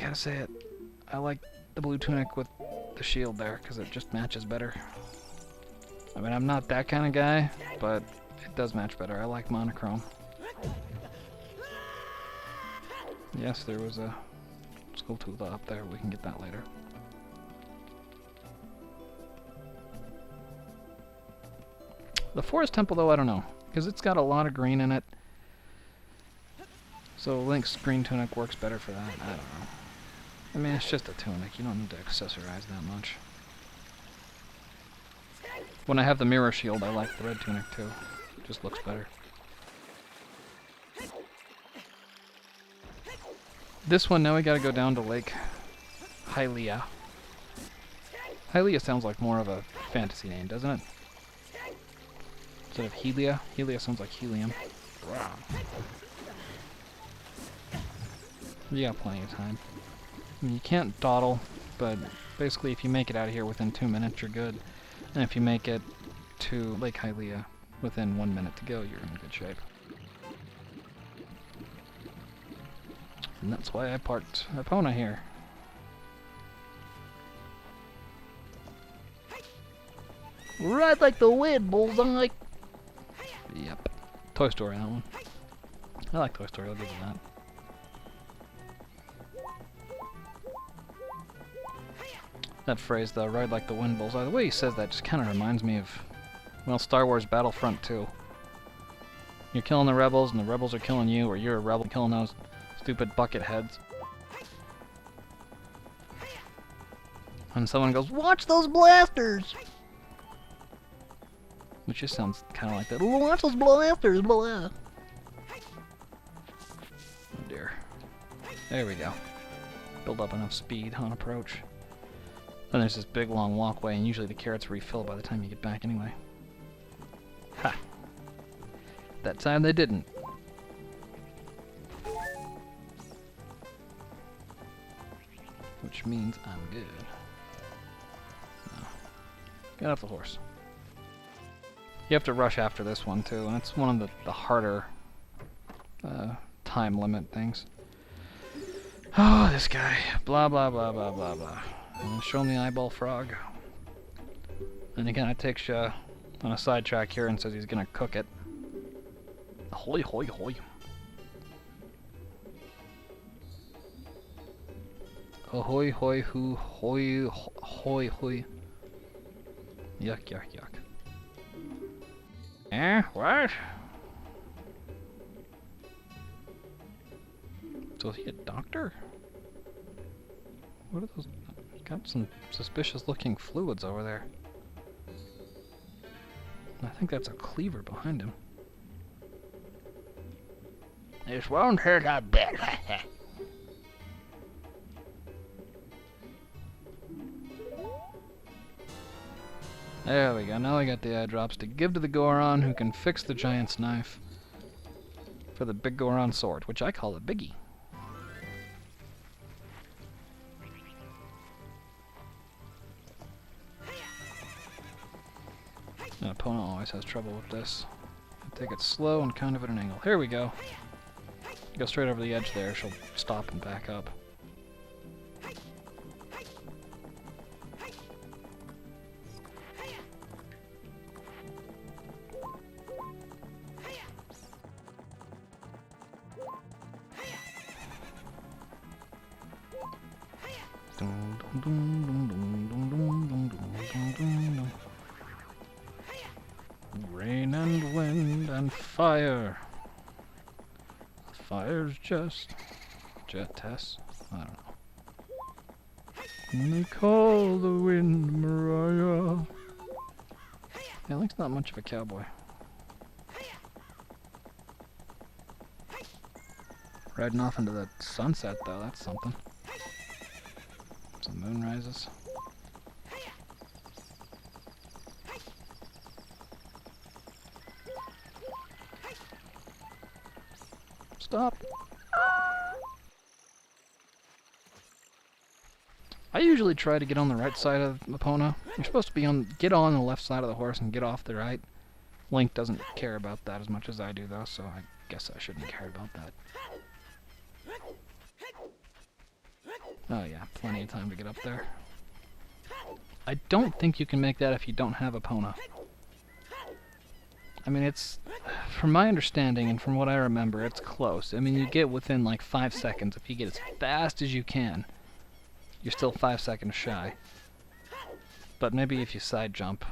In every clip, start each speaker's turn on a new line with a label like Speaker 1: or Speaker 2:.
Speaker 1: gotta say it. I like the blue tunic with the shield there, because it just matches better. I mean, I'm not that kind of guy, but it does match better. I like monochrome. Yes, there was a Skulltula up there. We can get that later. The Forest Temple, though, I don't know, because it's got a lot of green in it. So Link's green tunic works better for that. I don't know. I mean, it's just a tunic. You don't need to accessorize that much. When I have the mirror shield, I like the red tunic too. It just looks better. This one, now we gotta go down to Lake Hylia. Hylia sounds like more of a fantasy name, doesn't it? Instead of Hylia. Hylia sounds like helium. Wow. You got plenty of time. I mean, you can't dawdle, but basically if you make it out of here within 2 minutes, you're good. And if you make it to Lake Hylia within 1 minute to go, you're in good shape. And that's why I parked Epona here. Ride like the wind, bullseye! Yep. Toy Story, that one. I like Toy Story, I'll give you that. That phrase, though, ride like the wind, bullseye, the way he says that just kind of reminds me of, well, Star Wars Battlefront 2. You're killing the rebels, and the rebels are killing you, or you're a rebel killing those stupid bucket heads. And someone goes, "Watch those blasters!" Which just sounds kind of like that. "Watch those blasters, blah!" Oh dear. There we go. Build up enough speed on approach. Then there's this big long walkway, and usually the carrots refill by the time you get back anyway. Ha! That time they didn't. Which means I'm good. No. Get off the horse. You have to rush after this one too, and it's one of the harder time limit things. Oh, this guy. Blah, blah, blah, blah, blah, blah. And show him the eyeball frog. And he kind of takes you on a sidetrack here and says he's going to cook it. Ahoy, hoy, hoy. Ahoy, hoy, hoo, hoy, hoy, hoy. Yuck, yuck, yuck. Eh? What? So is he a doctor? What are those? Got some suspicious looking fluids over there. I think that's a cleaver behind him. This won't hurt a bit. There we go. Now I got the eye drops to give to the Goron, who can fix the giant's knife for the Biggoron sword, which I call a Biggie. An opponent always has trouble with this. Take it slow and kind of at an angle. Here we go. Go straight over the edge there. She'll stop and back up. Rain and wind and fire. Fire's just Tess. I don't know. And they call the wind Mariah. Yeah, Link's not much of a cowboy. Riding off into the sunset, though, that's something. Some moon rises. Stop. I usually try to get on the right side of Epona. You're supposed to be get on the left side of the horse and get off the right. Link doesn't care about that as much as I do, though, so I guess I shouldn't care about that. Oh yeah, plenty of time to get up there. I don't think you can make that if you don't have Epona. I mean, it's... From my understanding and from what I remember, it's close. I mean, you get within like 5 seconds. If you get as fast as you can, you're still 5 seconds shy. But maybe if you side jump.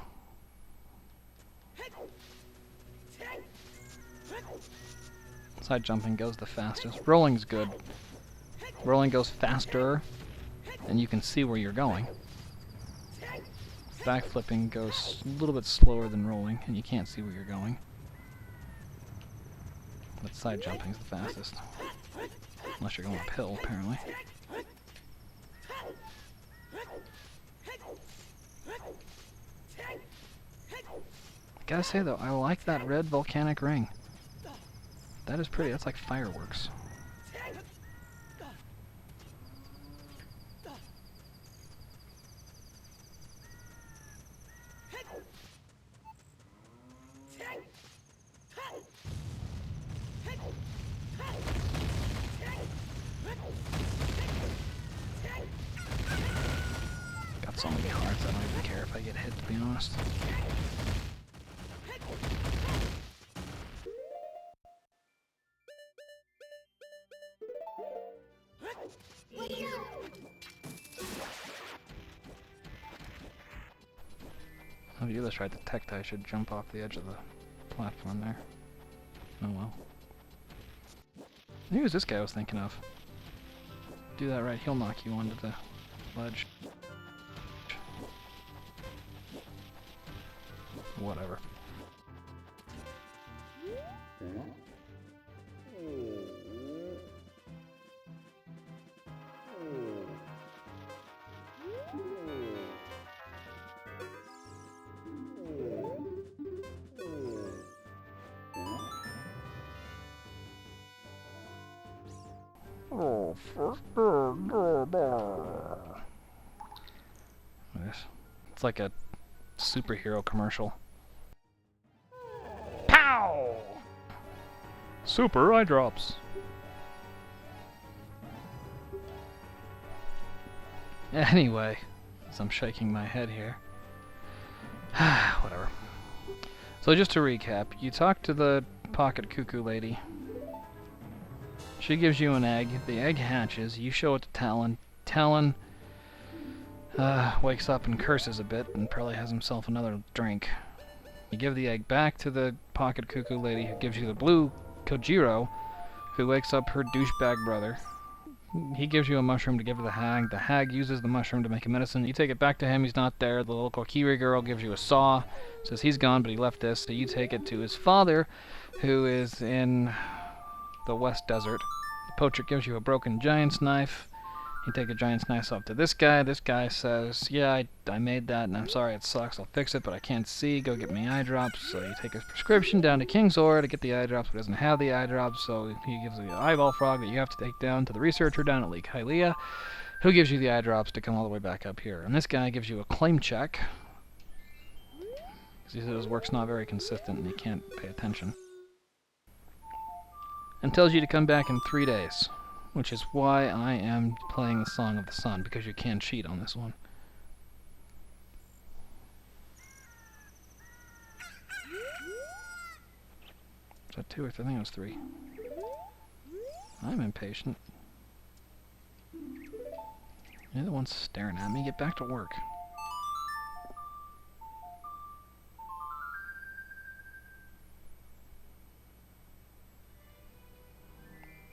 Speaker 1: Side jumping goes the fastest. Rolling's good. Rolling goes faster, and you can see where you're going. Backflipping goes a little bit slower than rolling, and you can't see where you're going. But side jumping's the fastest. Unless you're going uphill, apparently. I gotta say though, I like that red volcanic ring. That is pretty, that's like fireworks. Got so many hearts, I don't even care if I get hit, to be honest. Oh, the other side detect I should jump off the edge of the platform there. Oh well. Who's this guy I was thinking of? Do that right, he'll knock you onto the ledge. Whatever. It's like a superhero commercial. Pow! Super eye drops. Anyway, as I'm shaking my head here. Whatever. So just to recap, you talk to the pocket cuckoo lady. She gives you an egg. The egg hatches. You show it to Talon. Talon wakes up and curses a bit and probably has himself another drink. You give the egg back to the pocket cuckoo lady who gives you the blue Kojiro, who wakes up her douchebag brother. He gives you a mushroom to give to the hag. The hag uses the mushroom to make a medicine. You take it back to him. He's not there. The local Kiri girl gives you a saw. Says he's gone, but he left this. So you take it to his father, who is in the West Desert. The poacher gives you a broken giant's knife. You take a giant's knife off to this guy. This guy says, yeah, I made that, and I'm sorry it sucks. I'll fix it, but I can't see. Go get me eye drops. So you take his prescription down to King's Ore to get the eye drops, but he doesn't have the eye drops, so he gives you the eyeball frog that you have to take down to the researcher down at Lake Hylia, who gives you the eye drops to come all the way back up here. And this guy gives you a claim check, because he says his work's not very consistent and he can't pay attention. And tells you to come back in 3 days. Which is why I am playing the Song of the Sun, because you can cheat on this one. Was that 2 or 3? I think it was 3. I'm impatient. You're the one staring at me. Get back to work.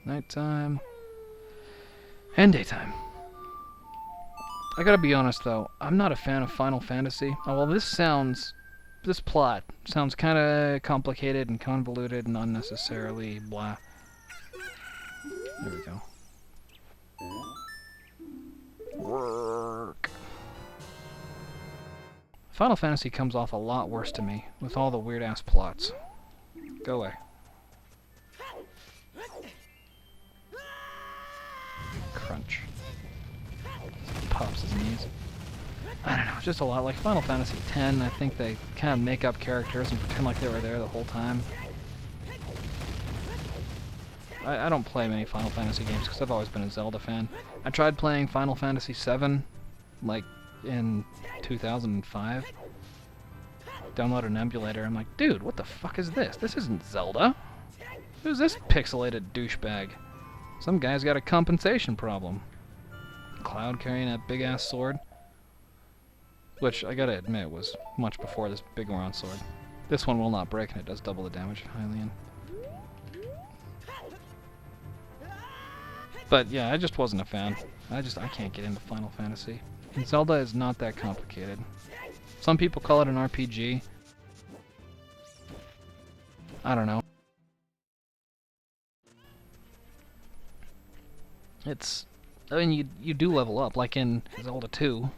Speaker 1: Nighttime. And daytime. I gotta be honest though, I'm not a fan of Final Fantasy. Oh well, this plot sounds kinda complicated and convoluted and unnecessarily blah. There we go. Work. Final Fantasy comes off a lot worse to me, with all the weird ass plots. Go away. Crunch. Pops his knees. I don't know, it's just a lot like Final Fantasy X. I think they kind of make up characters and pretend like they were there the whole time. I don't play many Final Fantasy games because I've always been a Zelda fan. I tried playing Final Fantasy VII, like, in 2005. Downloaded an emulator. I'm like, dude, what the fuck is this? This isn't Zelda. Who's this pixelated douchebag? Some guy's got a compensation problem. Cloud carrying that big-ass sword. Which, I gotta admit, was much before this Biggoron sword. This one will not break, and it does double the damage of Hylian. But yeah, I just wasn't a fan. I can't get into Final Fantasy. And Zelda is not that complicated. Some people call it an RPG. I don't know. I mean, you do level up, like in Zelda 2.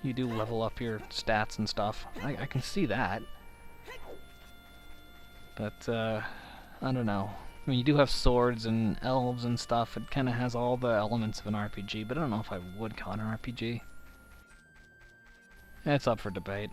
Speaker 1: You do level up your stats and stuff. I can see that. But, I don't know. I mean, you do have swords and elves and stuff. It kind of has all the elements of an RPG, but I don't know if I would call it an RPG. It's up for debate.